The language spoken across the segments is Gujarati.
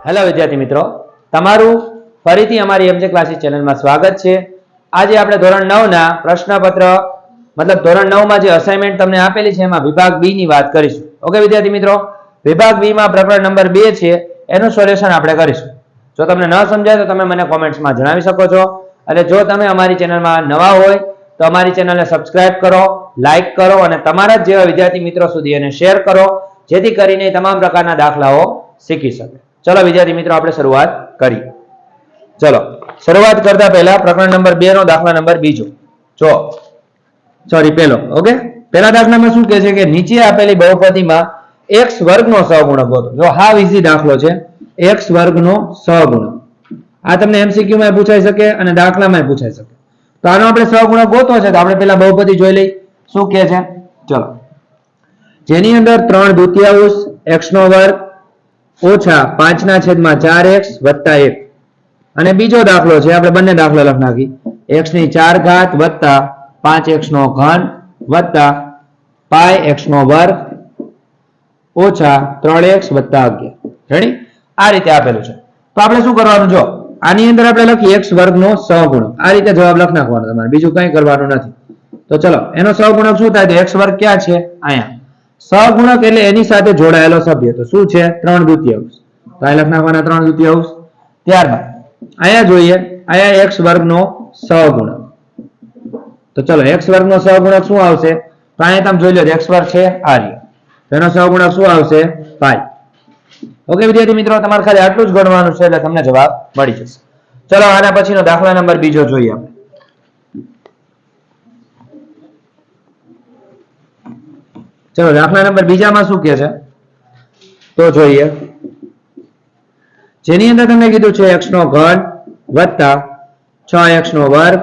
હેલો વિદ્યાર્થી મિત્રો, તમારું ફરીથી અમારી એમજે ક્લાસીસ ચેનલમાં સ્વાગત છે। આજે આપણે ધોરણ 9 ના પ્રશ્નપત્ર મતલબ ધોરણ 9 માં જે અસાઇનમેન્ટ તમને આપેલી છે એમાં વિભાગ બી ની વાત કરીશું। ઓકે વિદ્યાર્થી મિત્રો, વિભાગ બી માં પ્રકરણ નંબર 2 છે એનું સોલ્યુશન આપણે કરીશું। જો તમને ન સમજાય તો તમે મને કોમેન્ટ્સમાં જણાવી શકો છો। અને જો તમે અમારી ચેનલમાં નવા હોય તો અમારી ચેનલને સબસ્ક્રાઇબ કરો, લાઈક કરો અને તમારા જેવા વિદ્યાર્થી મિત્રો સુધી એને શેર કરો, જેથી કરીને તમામ પ્રકારના દાખલાઓ શીખી શકે। चलो विद्यार्थी मित्रों આપણે શરૂઆત કરી। चलो શરૂઆત કરતા પહેલા પ્રકરણ નંબર 2 નો દાખલા નંબર બીજો જો સોરી પહેલો। ઓકે, પહેલા દાખલામાં શું કહે છે કે નીચે આપેલી બહુપદીમાં x વર્ગનો સહગુણક ગોતો। જો હાવ ઈઝી દાખલો છે, x વર્ગનો સહગુણક। આ તમને એમસીક્યુ માં પૂછાઈ શકે અને દાખલામાં પૂછાઈ શકે। તો આનો આપણે સહગુણક ગોતવો છે તો આપણે પહેલા બહુપદી જોઈ લઈ શું કહે છે। ચલો, જેની અંદર 3/2 x નો વર્ગ ઓછા 5/4x વત્તા 1 અને બીજો દાખલો છે, આપણે બંને દાખલા લખ નાખી x ની 4 ઘાત વત્તા 5x નો ઘન વત્તા πx નો વર્ગ ઓછા 3x વત્તા 11। રેડી? આ રીતે આપેલું છે તો આપણે શું કરવાનું, જો આની અંદર આપણે લખી x વર્ગનો સહગુણક, આ રીતે જવાબ લખ નાખવાનો તમારે, બીજું કંઈ કરવાનું નથી। તો ચલો એનો સહગુણક શું થાય, તો x વર્ગ ક્યાં છે, અહીંયા। સહગુણક એટલે એની સાથે જોડાયેલો સભ્ય, તો શું છે 3/2, તો આ લખ નાખવાના 3/2। ત્યારબાદ અહીંયા જોઈએ, અહીંયા x વર્ગનો સહગુણક, તો ચલો x વર્ગનો સહગુણક શું આવશે, તો અહીંયા તમે જોઈ લો x વર્ગ છે આ રહ્યો, તેનો સહગુણક શું આવશે પાઈ। ઓકે વિદ્યાર્થી મિત્રો, તમારે ખાલી આટલું જ ગણવાનું છે એટલે તમને જવાબ મળી જશે। ચલો આના પછીનો દાખલા નંબર બીજો જોઈએ આપણે। ચલો દાખલા નંબર બીજામાં શું કહે છે તો જોઈએ, જેની અંદર તમને કીધું છે x નો ઘન વત્તા 6x નો વર્ગ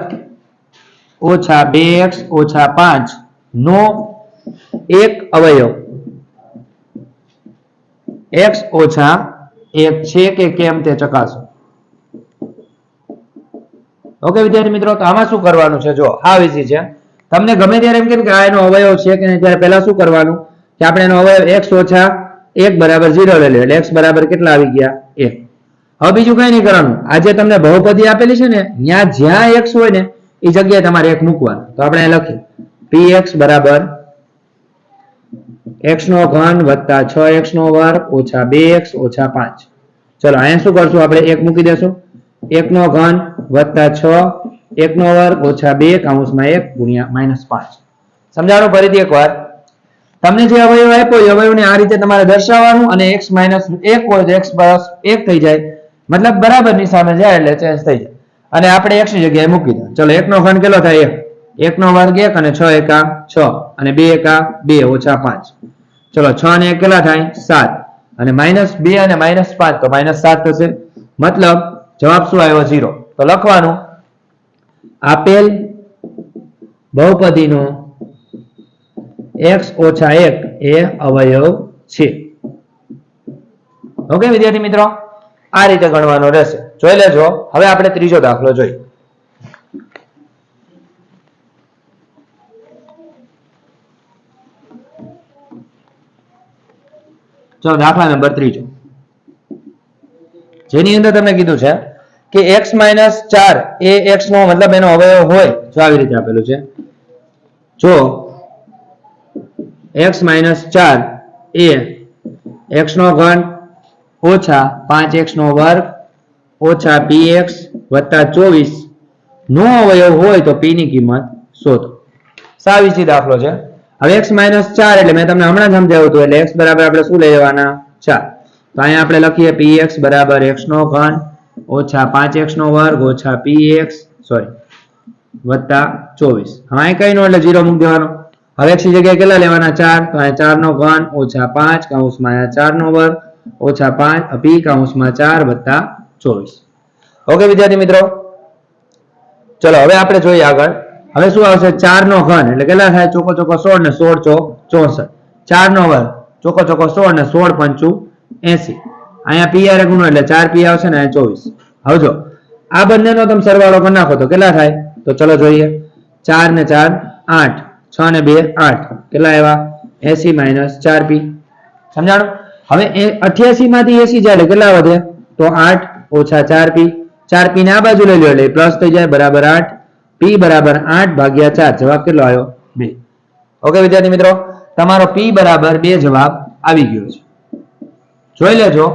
ઓછા 2x ઓછા 5 નો એક અવયવ x ઓછા 1 છે કે કેમ તે ચકાસો। ઓકે વિદ્યાર્થી મિત્રો, તો આમાં શું કરવાનું છે, જો હાવ ઈઝી છે। તમને ગમે ત્યારે એમ કે આ એનો અવયવ છે કે નહીં, ત્યારે પહેલા શું કરવાનું કે આપણે એનો અવયવ x ઓછા 1 બરાબર 0 લઈ લઈએ, એટલે x બરાબર કેટલા આવી ગયા 1। હવે બીજું કઈ નહીં કરવાનું, આ જે તમને બહુપદી આપેલી છે ને ત્યાં જ્યાં x હોય ને એ જગ્યાએ તમારે 1 મૂકવાનું। તો આપણે અહીં લખીએ px બરાબર x નો ઘન વત્તા 6x નો વર્ગ ઓછા 2x ઓછા 5। ચલો અહીંયા શું કરશું, આપણે 1 મૂકી દેશું, 1 નો ઘન વત્તા 6 1 નો વર્ગ ઓછા 2 કૌંસમાં 1 ગુણ્યા -5। સમજાણું ફરીથી એકવાર, તમને જે અવયવ આપ્યો એ અવયવને આ રીતે તમારે દર્શાવવાનું અને x - 1 હોય તો x + 1 થઈ જાય, મતલબ બરાબરની સામે જાય એટલે ચેન્જ થઈ જાય અને આપણે x ની જગ્યાએ મૂકી દો। ચલો 1 નો ઘન કેટલો થાય 1, 1 નો વર્ગ 1 અને 6 એકા 6 અને 2 એકા 2 ઓછા 5। ચલો 6 ને 1 કેટલા થાય 7 અને -2 અને -5 તો -7 થશે, મતલબ જવાબ શું આવ્યો 0। તો લખવાનું આપેલ બહુપદીનો x ઓછા 1 એ અવયવ છે। ઓકે વિદ્યાર્થી મિત્રો, આ રીતે ગણવાનો રહેશે, જોઈ લેજો। હવે આપણે ત્રીજો દાખલો જોઈએ। ચલો દાખલા નંબર ત્રીજો, જેની અંદર તમને કીધું છે કે x - 4 એ x નો મતલબ એનો અવયવ હોય, જો આવી રીતે આપેલું છે, જો x - 4 એ x નો ઘન ઓછા 5x નો વર્ગ ઓછા px વત્તા 24 નો અવયવ હોય તો p ની કિંમત શોધો। સાવ ઈઝી દાખલો છે। હવે x - 4 એટલે મેં તમને હમણાં જ સમજાવ્યું હતું, એટલે x બરાબર આપણે શું લઈ લેવાના 4। તો અહીંયા આપણે લખીએ px બરાબર x નો ઘન ઓછા 5x નો વર્ગ ઓછા px વત્તા 24। હવે કઈ નો એટલે 0 મૂકી દેવાનો। હવે x ની જગ્યાએ કેટલા લેવાના 4, તો અહીંયા 4 નો ઘન ઓછા 5 કૌંસમાં 4 નો વર્ગ ઓછા 5 p કૌંસમાં 4 વત્તા 24। ઓકે વિદ્યાર્થી મિત્રો, ચલો હવે આપણે જોઈએ આગળ। હવે શું આવશે 4 નો ઘન એટલે કેટલા થાય, ચોકો ચોકો 16 ને 16 ચોક 64, 4 નો વર્ગ ચોકો ચોકો 16 ને 16 પંચુ 80, અહીંયા p આરે ગુણો એટલે 4p આવશે ને 24। હવે જો આ બંનેનો તમે સરવાળો કરી નાખો તો કેટલા થાય, તો ચલો જોઈએ, 4 ને 4 8, 6 ને 2 8, કેટલા આવ્યા 80 - 4p। સમજાણું? હવે 88 માંથી 80 જાય એટલે કેટલા વધે, તો તો 8 ઓછા 4p, 4p ને આ બાજુ લઈ લો એટલે પ્લસ થઈ જાય બરાબર 8, p બરાબર 8 ભાગ્યા 4, જવાબ કેટલો આવ્યો 2. ઓકે વિદ્યાર્થી મિત્રો, તમારો p બરાબર 2 જવાબ આવી ગયો છે. જોઈ લેજો,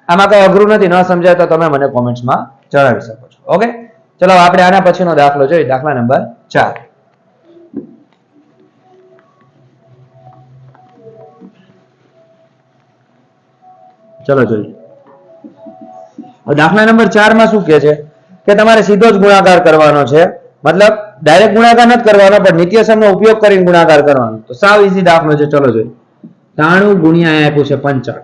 આમાં કઈ અઘરું નથી, ન સમજાય તો તમે મને કોમેન્ટ્સમાં જણાવી શકો છો. ઓકે, ચલો આપણે આના પછીનો દાખલો જોઈએ, દાખલા નંબર 4. ચલો જોઈએ. દાખલા નંબર 4 માં શું કહે છે કે તમારે સીધો જ ગુણાકાર કરવાનો છે, મતલબ ડાયરેક્ટ ગુણાકાર નથી કરવાનો, પણ નિત્યસમનો ઉપયોગ કરીને ગુણાકાર કરવાનો. તો સાવ ઈઝી દાખલો છે, ચલો જોઈએ. 93 ગુણ્યા આપ્યું છે 95.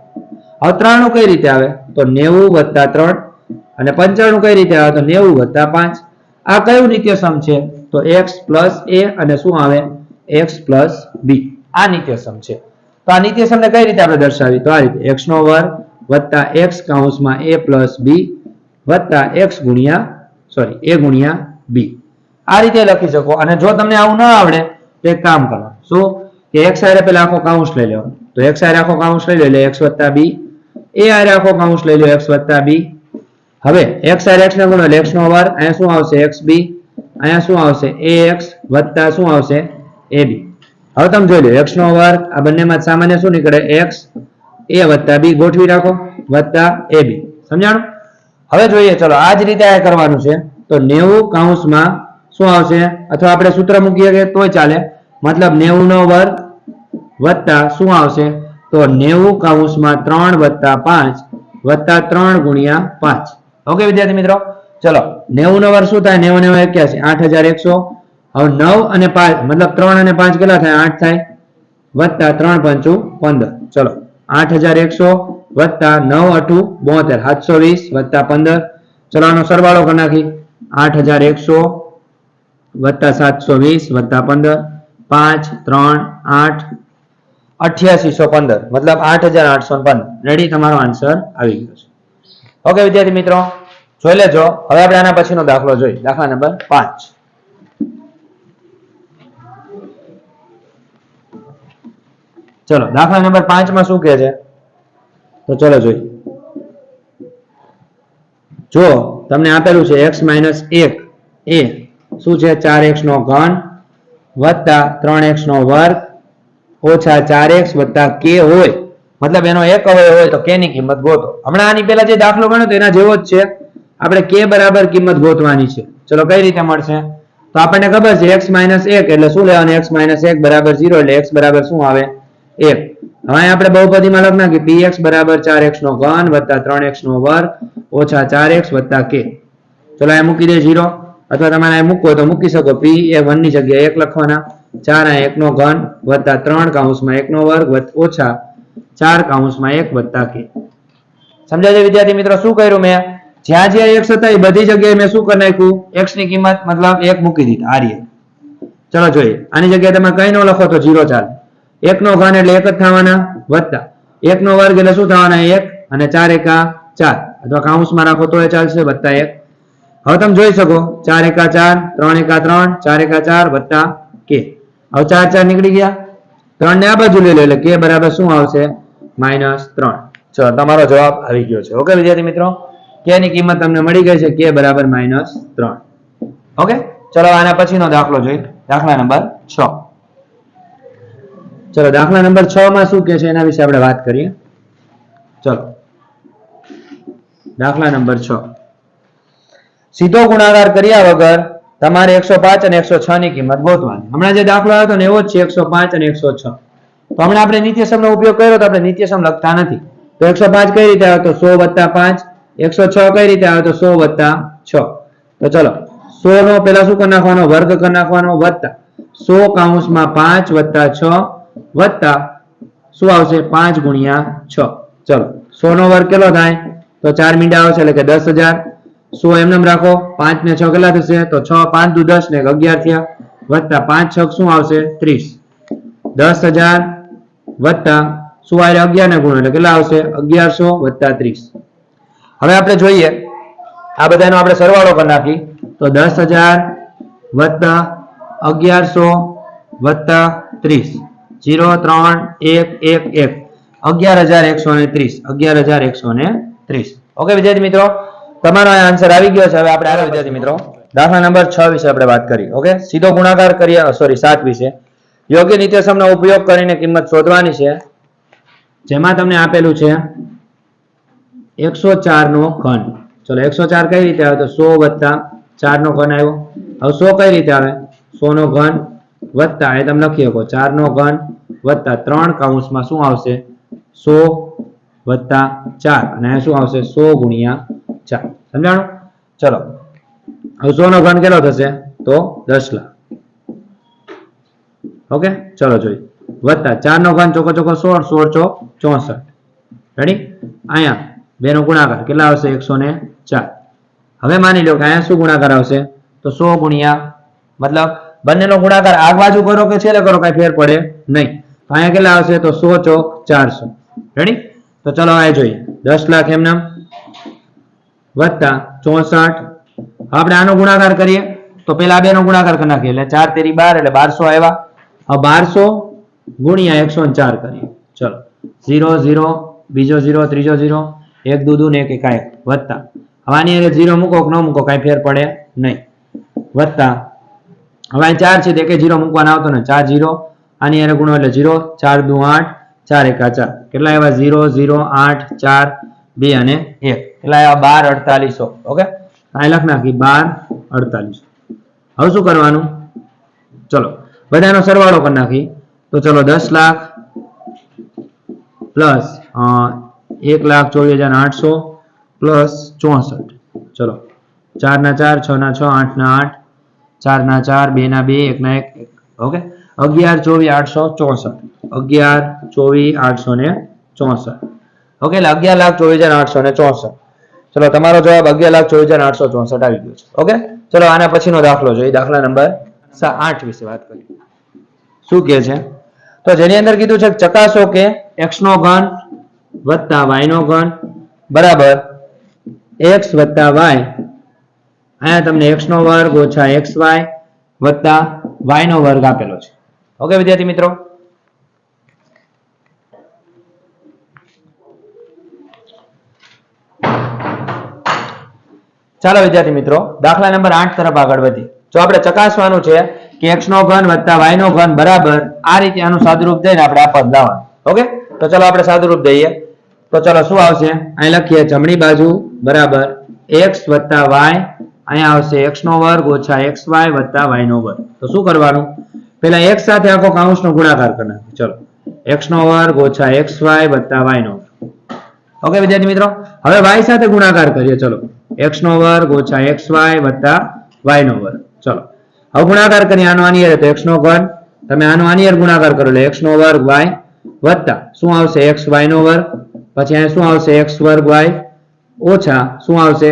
હવે 93 કઈ રીતે આવે? તો 90 + 3, અને 95 કઈ રીતે આવે? તો 90 + 5. આ કયું નિત્યસમ છે? તો x + a અને શું આવે? x + b. આ નિત્યસમ છે. તો આ નિત્યસમને કઈ રીતે આપણે દર્શાવી? તો આ રીતે x² + x કૌંસમાં a + b વત્તા x ગુણ્યા a ગુણ્યા b. આ રીતે લખી શકો. અને જો તમને આવું ન આવડે તો એક કામ કરો, શું કે x હારે પેલા આખો કૌંસ લઈ લેવાનો. તો x હારે આખો કૌંસ લઈ લો એટલે x + b, a હારે આખો કૌંસ લઈ લો x + b. હવે x હારે x ને ગુણો એટલે x², અહીંયા શું આવશે? xb, અહીંયા શું આવશે? ax વત્તા શું આવશે? ab. હવે તમે જોઈ લો x² આ બંનેમાં સામાન્ય શું નીકળે? x, a + b ગોઠવી રાખો વત્તા ab. સમજાણું? હવે જોઈએ, ચલો આ જ રીતે આ કરવાનું છે. તો 90 કૌંસમાં શું આવશે? અથવા આપણે સૂત્ર મૂકીએ કે તોય ચાલે, મતલબ 90² વત્તા શું આવશે? તો 90 કૌંસમાં 3 + 5 વત્તા 3 ગુણ્યા 5. ઓકે વિદ્યાર્થી મિત્રો, ચલો 90² શું થાય? 90 × 81 8100. હવે 9 અને 5 મતલબ 3 અને 5 કેટલા થાય? 8 થાય વત્તા 3 × 5 = 15. ચલો 8100 વત્તા 9 × 8 = 72, 720 વત્તા 15. ચલો આનો સરવાળો કરી નાખી. 8100 વત્તા 720 વત્તા 15, 5 3 8 8815 મતલબ 8815. રેડી, તમારો આન્સર આવી ગયો છે. ઓકે વિદ્યાર્થી મિત્રો, જોઈ લેજો. હવે આપણે આના પછીનો દાખલો જોઈએ, દાખલા નંબર 5. ચલો દાખલા નંબર 5 માં શું કહે છે? તો ચલો જોઈએ. જો તમને આપેલું છે x - 1 એ શું છે? 4x³ વત્તા 3x² ઓછા 4x વત્તા k હોય, મતલબ એનો એક અવયવ હોય તો k ની કિંમત ગોતો. હમણાં આની પહેલા જે દાખલો ગણ્યો તો એના જેવો જ છે. આપણે k બરાબર કિંમત ગોતવાની છે. ચલો કઈ રીતે મળશે? તો આપણને ખબર છે x - 1 એટલે શું લેવાનું? x - 1 બરાબર 0 એટલે x બરાબર શું આવે? 1. હવે આપણે બહુપદીમાં લખ નાખી px બરાબર 4x³ વત્તા 3x² ઓછા 4x વત્તા k. ચલો અહીંયા મૂકી દે 0, અથવા તમારે અહીં મૂકવો તો મૂકી શકો. p એ 1 ની જગ્યાએ 1 લખવાના, 4 1³ વત્તા 3 કૌંસમાં 1² ઓછા 4 કૌંસમાં 1 વત્તા k. સમજાય છે વિદ્યાર્થી મિત્રો? શું કર્યું મેં? જ્યાં જ્યાં x હતા એ બધી જગ્યાએ મેં શું કરી નાખ્યું? x ની કિંમત મતલબ 1 મૂકી દીધી. આ રીતે. ચલો જોઈએ, આની જગ્યાએ તમે કઈ ન લખો તો 0 ચાલે. 1³ એટલે 1 જ થવાના વત્તા 1² એટલે શું થવાના? 1 અને 4 એકા 4, અથવા કૌંસમાં રાખો તોય ચાલશે વત્તા 1. હવે તમે જોઈ શકો 4 એકા 4, 3 એકા 3, 4 એકા 4 વત્તા k. હવે 4 4 નીકળી ગયા, 3 ને આ બાજુ લઈ લો એટલે k બરાબર શું આવશે? -3. ચલો તમારો જવાબ આવી ગયો છે. ઓકે વિદ્યાર્થી મિત્રો, k ની કિંમત તમને મળી ગઈ છે, k બરાબર -3. ઓકે, ચલો આના પછીનો દાખલો જોઈએ, દાખલા નંબર 6. ચલો દાખલા નંબર 6 માં શું કહે છે એના વિશે આપણે વાત કરીએ. ચલો દાખલા નંબર 6. સીધો ગુણાકાર કર્યા વગર તમારે 105 અને 106 ની કિંમત ગોતવાની. હમણાં જે દાખલો આવ્યો હતો ને એવો જ છે, 105 અને 106. તો હમણાં આપણે નિત્યસમનો ઉપયોગ કર્યો તો આપણે નિત્યસમ લખતા નથી. તો 105 કઈ રીતે આવે? તો 100 + 5. 106 કઈ રીતે આવે? તો 100 + 6. તો ચલો 100 નો પેલા શું કરી નાખવાનો? વર્ગ કરી નાખવાનો વત્તા 100 કૌંસમાં 5 વત્તા 6 વત્તા શું આવશે? 5 ગુણ્યા 6. ચલો 100 નો વર્ગ કેટલો થાય? તો 4 મીંડા આવશે એટલે કે 10,000. 100 એમનેમ રાખો, 5 ને 6 કેટલા થશે? તો 6 5 દુ 10 ને 11 થયા વત્તા 5 6 શું આવશે? 30. 10,000 વત્તા શું આવે? 11 ને ગુણો એટલે કેટલા આવશે? 1100 વત્તા 30. હવે આપણે જોઈએ આ બધાનો આપણે સરવાળો કરી નાખી તો 10,000 વત્તા 1100 વત્તા 30, 0 3 1 1 1 11,130. 11,130. ઓકે વિદ્યાર્થી મિત્રો, તમારો આન્સર આવી ગયો છે. હવે આપણે આગળ વિદ્યાર્થી મિત્રો દાખલા નંબર 6 વિશે આપણે વાત કરી. ઓકે, સીધો ગુણાકાર કરીએ, સોરી 7 વિશે. યોગ્ય નિત્યસમનો ઉપયોગ કરીને કિંમત શોધવાની છે, જેમાં તમને આપેલું છે 104 નો ઘન. ચલો 104 કઈ રીતે આવે? તો 100 + 4 નો ઘન આવ્યો. હવે 100 કઈ રીતે આવે? 100 નો ઘન વત્તા, એ તમે લખી શકો 4 નો ઘન વત્તા 3 કૌંસમાં શું આવશે? 100 વત્તા 4, અને શું આવશે? 100 ગુણ્યા 4. સમજાણું? ચલો હવે 100 નો ઘન કેટલો થશે? તો 10 લાખ. ઓકે, ચલો જોઈએ. વત્તા 4 નો ઘન ચોકો ચોકો 16, 16 ચોક 64. રેડી? અહીંયા બે નો ગુણાકાર કેટલા આવશે? 104. હવે માની લો કે અહીંયા શું ગુણાકાર આવશે? તો 100 ગુણ્યા, મતલબ બંનેનો ગુણાકાર આ બાજુ કરો કે છેલ્લે કરો કઈ ફેર પડે નહીં. અહીંયા કેટલા આવશે? તો 100 ચોક 400. રેડી? તો ચલો આ જોઈએ. 10 લાખ એમ નામ વત્તા 64. આપણે આનો ગુણાકાર કરીએ તો પેલા બે નો ગુણાકાર કરી નાખીએ એટલે 4 તેરી 12 એટલે 1200 આવ્યા. હવે 1200 ગુણ્યા 104 કરીએ. ચલો 0 0, બીજો 0, ત્રીજો 0, 1 દૂ દૂ ને 1 1 વત્તા, હવે આની અંદર 0 મૂકો કે ન મૂકો કઈ ફેર પડે નહીં. વત્તા હવે 4 છે તે કે 0 મૂકવાના આવતો ને 4 0, આની અંદર ગુણો એટલે 0, 4 દુ 8, 4 1 4. કેટલા આવ્યા? 0 0 8 4 2 અને 1. કેટલા આવ્યા? 12 4800. ઓકે, આ લખ નાખી 12 4800. હવે શું કરવાનું? ચલો બધાનો સરવાળો કરી નાખી. તો ચલો 10 લાખ પ્લસ 1,24,800 પ્લસ 64. ચલો 4 ના 4, 6 ના 6, 8 ના 8, 4 ના 4, 2 ના 2, 1 ના 1. ઓકે, 11,24,864. 11,24,864. ઓકે, એટલે 11,24,864. ચલો તમારો જવાબ 11,24,864 આવી ગયો છે. ઓકે, ચલો આના પછીનો દાખલો જોઈએ. દાખલા નંબર 8 વિશે વાત કરીએ. શું કહે છે? તો જેની અંદર કીધું છે ચકાસો કે x નો ઘન વત્તા y નો ઘન બરાબર x વત્તા y. અહીંયા તમને x નો વર્ગ ઓછા xy વત્તા y નો વર્ગ આપેલો છે. ઓકે વિદ્યાર્થી મિત્રો, ચાલો વિદ્યાર્થી મિત્રો દાખલા નંબર 8 તરફ આગળ વધીએ. જો આપણે ચકાસવાનું છે કે x નો ઘન વત્તા y નો ઘન બરાબર આ રીતે આનું સાદુરૂપ દઈને આપણે આ પદ લાવવાનું. ઓકે, તો ચલો આપણે સાદુરૂપ દઈએ. તો ચલો શું આવશે? અહીં લખીએ જમણી બાજુ બરાબર x વત્તા y, અહીંયા આવશે x નો વર્ગ ઓછા xy વત્તા y નો વર્ગ. તો શું કરવાનું? પહેલા x સાથે આખો કૌંસનો ગુણાકાર કરી નાખીએ. ચલો x નો વર્ગ ઓછા xy વત્તા y નો વર્ગ. ઓકે વિદ્યાર્થી મિત્રો, હવે y સાથે ગુણાકાર કરીએ. ચલો x નો વર્ગ ઓછા xy વત્તા y નો વર્ગ. ચલો હવે ગુણાકાર કરીએ આનો આની હારે. તો x નો ઘન તમે આનો આની હારે ગુણાકાર કરો એટલે x નો વર્ગ y વત્તા શું આવશે? xy નો વર્ગ. પછી અહીંયા શું આવશે? x વર્ગ y ઓછા શું આવશે?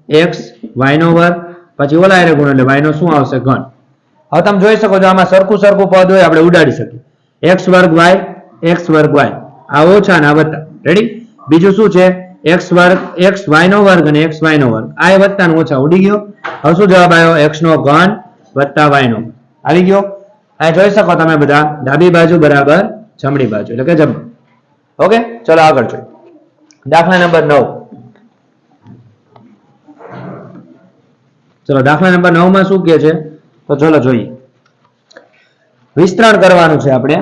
xy નો વર્ગ. પછી ઓલા હારે ગુણો એટલે y નો શું આવશે? ઘન. હવે તમે જોઈ શકો છો આમાં સરખું સરખું પદ હોય આપણે ઉડાડી શકીએ. x વર્ગ y, x વર્ગ y, આ ઓછા ને આ વત્તા. રેડી? બીજું શું છે? x વર્ગ xy નો વર્ગ અને xy નો વર્ગ. આ એ વત્તા નો ઓછા ઉડી ગયો. હવે શું જવાબ આવ્યો? x નો ઘન વત્તા y નો આવી ગયો. આ જોઈ શકો તમે બધા ડાબી બાજુ બરાબર જમણી બાજુ એટલે કે જમણી. ઓકે, ચલો આગળ જોઈએ. દાખલા નંબર 9. ચલો દાખલા નંબર 9 માં શું કહે છે? તો ચલો જોઈએ. વિસ્તરણ કરવાનું છે આપણે.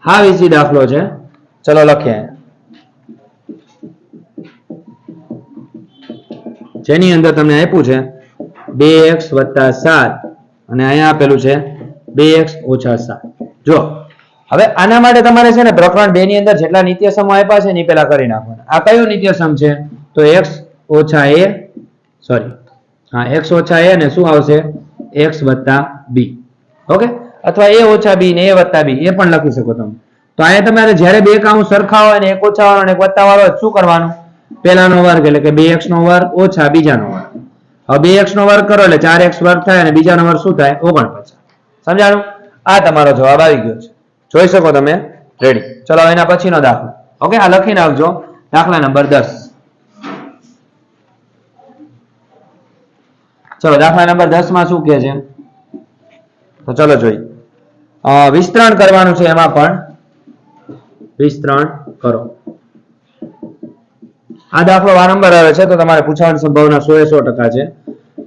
હા વિસી દાખલો છે. ચલો લખીએ. જેની અંદર તમને આપ્યું છે 2x + 7 અને અહીંયા આપેલું છે 2x - 7. જો હવે આના માટે તમારે છે ને પ્રકરણ 2 ની અંદર જેટલા નિત્યસમો આપ્યા છે ને એ પેલા કરી નાખવાના. આ કયો નિત્યસમ છે? તો x - a, સોરી હા x - a ને શું આવશે? x + b. ઓકે, અથવા a - b ને a + b એ પણ લખી શકો તમે. તો અહીંયા તમારે જ્યારે બે કાઉન્સ સરખા હોય ને એક ઓછા વાળો અને એક વત્તા વાળો શું કરવાનું? પહેલાનો વર્ગ એટલે કે 2x નો વર્ગ ઓછા બીજાનો વર્ગ. હવે 2x નો વર્ગ કરો એટલે 4x વર્ગ થાય અને બીજાનો વર્ગ શું થાય? 49. સમજાણું? આ તમારો જવાબ આવી ગયો છે. જોઈ શકો તમે. રેડી? ચલો એના પછીનો દાખલો. ઓકે, આ લખી નાખજો. દાખલા નંબર 10. ચલો દાખલા નંબર 10 માં શું કહે છે? તો ચલો જોઈએ. વિસ્તરણ કરવાનું છે. એમાં પણ વિસ્તરણ કરો. આ દાખલો વારંવાર આવે છે તો તમારે પૂછવાની સંભાવના 100% છે.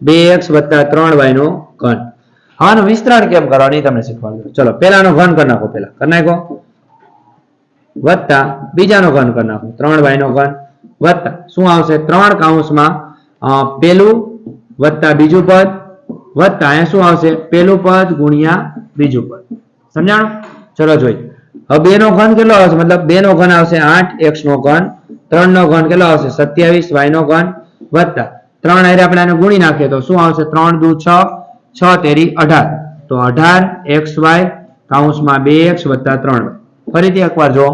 2x + 3y નો ઘન. આનું વિસ્તરણ કેમ કરવાનું એ તમને શીખવાડું. ચલો પહેલાનો ઘન કરી નાખો. પહેલા કરી નાખો વત્તા બીજાનો ઘન કરી નાખો 3y નો ઘન વત્તા શું આવશે 3 કૌંસમાં પેલું વત્તા બીજું પદ વત્તા અહીંયા શું આવશે પેલું પદ ગુણ્યા બીજું પદ. સમજાણું? ચલો જોઈએ. હવે 2 નો ઘન કેટલો આવશે? મતલબ 2 નો ઘન આવશે 8x નો ઘન, 3 નો ઘન કેટલો આવશે 27y નો ઘન વત્તા 3 હારે આપણે આને ગુણી નાખીએ તો શું આવશે 3 દુ 6, 6 તેરી 18. તો 18xy કૌંસમાં 2x + 3y. ફરીથી એકવાર જો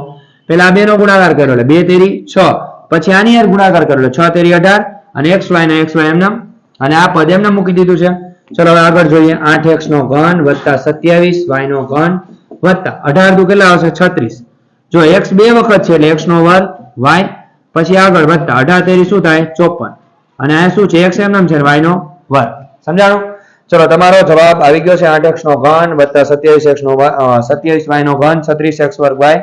પેલા 2 નો ગુણાકાર કર્યો એટલે 2 તેરી 6, પછી આની હારે ગુણાકાર કર્યો એટલે 6 તેરી 18 અને xy ને xy એમને અને આ પદ એમને મૂકી દીધું છે. ચલો હવે આગળ જોઈએ. 8x નો ઘન વત્તા 27y નો ઘન વત્તા 18 દુ કેટલા આવશે 36. જો x 2 વખત છે એટલે x નો વર્ગ y પછી આગળ વત્તા 18 તેરી શું થાય 54 અને આ શું છે x એમ છે y નો વર્ગ. સમજાણું? ચલો તમારો જવાબ આવી ગયો છે 8x નો ઘન વત્તા 27x નો 27y નો ઘન 36x વર્ગ y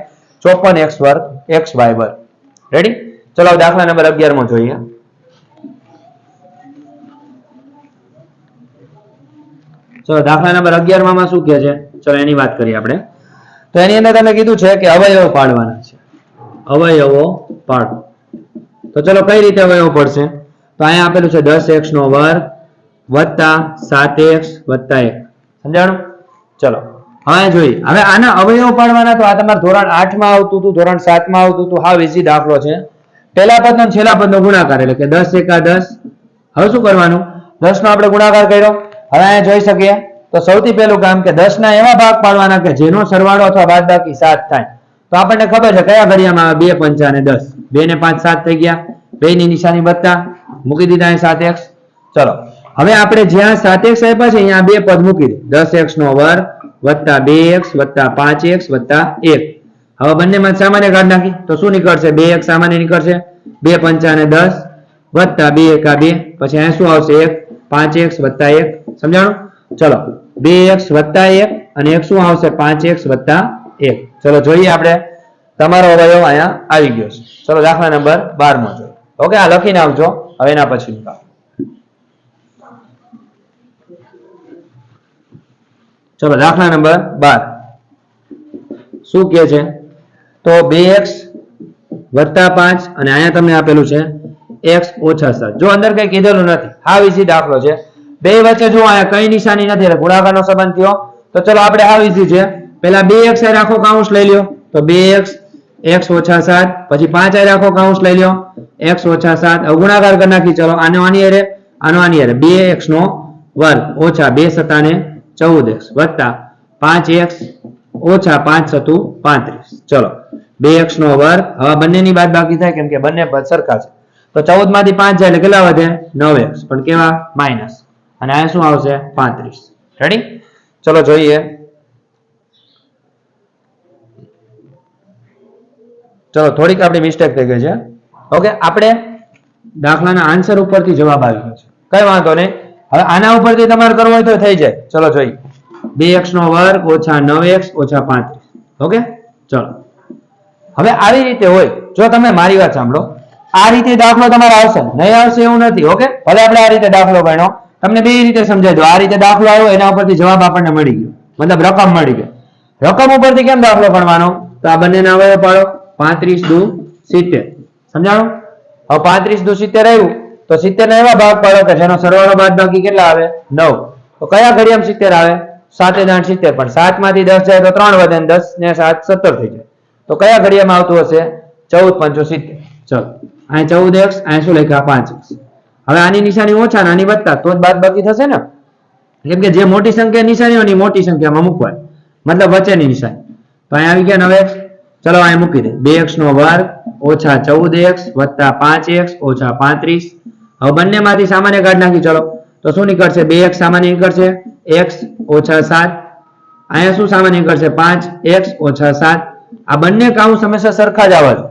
54x વર્ગ xy વર્ગ. રેડી? ચલો દાખલા નંબર 11 માં જોઈએ. ચલો દાખલા નંબર 11 માં શું કહે છે? ચલો એની વાત કરીએ આપણે. તો એની અંદર તમને કીધું છે કે અવયવો પાડવાના છે. અવયવો પાડો. તો ચલો કઈ રીતે અવયવો પડશે? તો અહીંયા આપેલું છે 10x નો વર્ગ વત્તા 7x વત્તા 1. સમજાણું? ચલો હવે જોઈએ. હવે આના અવયવો પાડવાના તો આ તમારે ધોરણ 8 માં આવતું હતું, ધોરણ 7 માં આવતું હતું. હાવ ઈઝી દાખલો છે. પહેલા પદનો છેલ્લા પદનો ગુણાકાર એટલે કે 10 એકા 10. હવે શું કરવાનું? 10 નો આપણે ગુણાકાર કર્યો. હવે અહીંયા જોઈ શકીએ તો સૌથી પહેલું કામ કે 10 ના એવા ભાગ પાડવાના કે જેનો સરવાળો અથવા બાદબાકી 7 થાય. તો આપણને ખબર છે કયા ઘડિયામાં આવે 2 5 અને 10. 2 ને 5 7 થઈ ગયા. 2 ની નિશાની વત્તા મૂકી દીધા અહીં 7x. ચલો હવે આપણે જ્યાં 7x આપ્યા છે અહીંયા 2 પદ મૂકી દે. 10x નો વર્ગ વત્તા 2x વત્તા 5x વત્તા 1. હવે બંનેમાં સામાન્ય કાઢ નાખી તો શું નીકળશે? 2x સામાન્ય નીકળશે. 2 5 અને 10 વત્તા 2 એકા 2 પછી અહીંયા શું આવશે 1 5x વત્તા 1. સમજાણું? ચલો 2x વત્તા 1 અને 1 શું આવશે 5x વત્તા 1. ચલો જોઈએ આપણે. તમારો અવયવ અહીંયા આવી ગયો છે. ચલો દાખલા નંબર 12 માં જોઈએ. ઓકે આ લખીને આવજો. હવે એના પછી ચલો દાખલા નંબર 12 શું કહે છે? તો 2x વત્તા 5 અને અહીંયા તમને આપેલું છે x ઓછા 7. જો અંદર કઈ કીધેલું નથી. હાવ ઈઝી દાખલો છે. બે વચ્ચે જો અહીંયા કઈ નિશાની નથી એટલે ગુણાકારનો સંબંધ થયો. તો ચલો આપણે હાવ ઈઝી છે. પહેલા 2x એ રાખો કૌંસ લઈ લ્યો તો 2x x ઓછા 7 પછી 5 એ રાખો કૌંસ લઈ લ્યો x ઓછા 7. હવે ગુણાકાર કરી નાખી. ચલો આનો આની હારે આનો આની હારે 2x નો વર્ગ ઓછા 2 સતાને 14x વત્તા 5x ઓછા 5 સતુ 35. ચલો 2x નો વર્ગ. હવે બંનેની બાદ બાકી થાય કેમ કે બંને પદ સરખા છે. તો 14 માંથી 5 જાય એટલે કેટલા વધે 9x પણ કેવા માઈનસ અને આ શું આવશે 35. રેડી? ચલો જોઈએ. ચલો થોડીક આપણી મિસ્ટેક થઈ ગઈ છે. ઓકે આપણે દાખલાના આન્સર ઉપરથી જવાબ આવી ગયો છે. કઈ વાંધો નહીં. હવે આના ઉપરથી તમારે કરવો હોય તો થઈ જાય. ચલો જોઈએ. 2x નો વર્ગ ઓછા 9x ઓછા 35. ઓકે ચલો હવે આવી રીતે હોય. જો તમે મારી વાત સાંભળો આ રીતે દાખલો તમારે આવશે નહીં આવશે એવું નથી. ઓકે ભલે આપણે આ રીતે દાખલો ગણ્યો તમને બે રીતે સમજાય દો. આ રીતે દાખલો આવ્યો એના ઉપરથી જવાબ આપણને મળી ગયો મતલબ રકમ મળી ગઈ. રકમ ઉપરથી કેમ દાખલો ગણવાનો? તો આ બંનેના અવયવ પાડો. 35 દુ 70. સમજાણું? હવે 35 દુ 70 આવ્યું તો 70 ના એવા ભાગ પાડો કે જેનો સરવાળો બાદબાકી કેટલા આવે 9. તો કયા ઘડિયામાં 70 આવે? 7 8 70 પણ 7 માંથી 10 જાય તો 3 વધે અને 10 ને 7 17 થઈ જાય. તો કયા ઘડિયામાં આવતું હશે 14 5 70. ચલો અહીં 14x અહીં શું લખ્યા 5x. હવે આની નિશાની ઓછા આની વત્તા તો જ બાદબાકી થશે ને કેમ કે જે મોટી સંખ્યા નિશાનીઓની મોટી સંખ્યામાં મૂકવાય મતલબ વચ્ચેની નિશાની. તો અહીં આવી ગયા 9x. ચલો અહીં મૂકી દે 2x નો વર્ગ ઓછા 14x વત્તા 5x ઓછા 35. હવે બંનેમાંથી સામાન્ય કાઢ નાખી. ચલો તો શું નીકળશે 2x સામાન્ય નીકળશે x ઓછા 7. અહીંયા શું સામાન્ય નીકળશે 5x ઓછા 7. આ બંને કાઉન્સ હંમેશા સરખા જ આવે છે.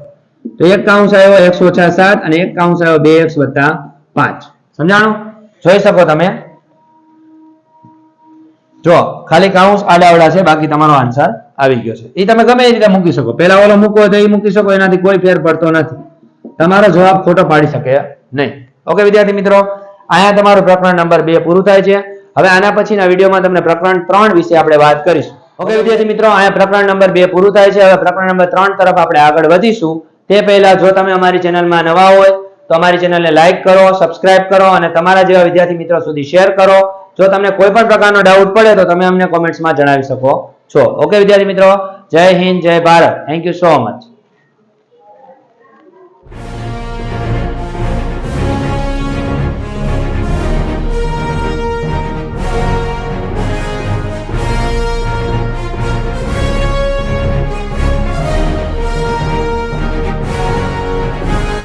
તો એક કાઉન્સ આવ્યો x ઓછા 7 અને એક કાઉન્સ આવ્યો 2x વત્તા 5. સમજાણું? જોઈ શકો તમે. જો ખાલી કાઉન્સ આડાવડા છે બાકી તમારો આન્સર આવી ગયો છે. એ તમે ગમે એ રીતે મૂકી શકો. પહેલા ઓલો મૂકવો તો એ મૂકી શકો એનાથી કોઈ ફેર પડતો નથી. તમારો જવાબ ખોટો પાડી શકે નહીં. ઓકે વિદ્યાર્થી મિત્રો, અહીંયા તમારું પ્રકરણ નંબર 2 પૂરું થાય છે. હવે આના પછીના વિડીયોમાં તમને પ્રકરણ 3 વિશે આપણે વાત કરીશું. ઓકે વિદ્યાર્થી મિત્રો, અહીંયા પ્રકરણ નંબર 2 પૂરું થાય છે. હવે પ્રકરણ નંબર 3 તરફ આપણે આગળ વધીશું. તે પહેલા જો તમે અમારી ચેનલમાં નવા હોય તો અમારી ચેનલને લાઈક કરો, સબસ્ક્રાઇબ કરો અને તમારા જેવા વિદ્યાર્થી મિત્રો સુધી શેર કરો. જો તમને કોઈ પણ પ્રકારનો ડાઉટ પડે તો તમે અમને કોમેન્ટ્સમાં જણાવી શકો છો. ઓકે વિદ્યાર્થી મિત્રો, જય હિન્દ, જય Bharat. Thank you so much.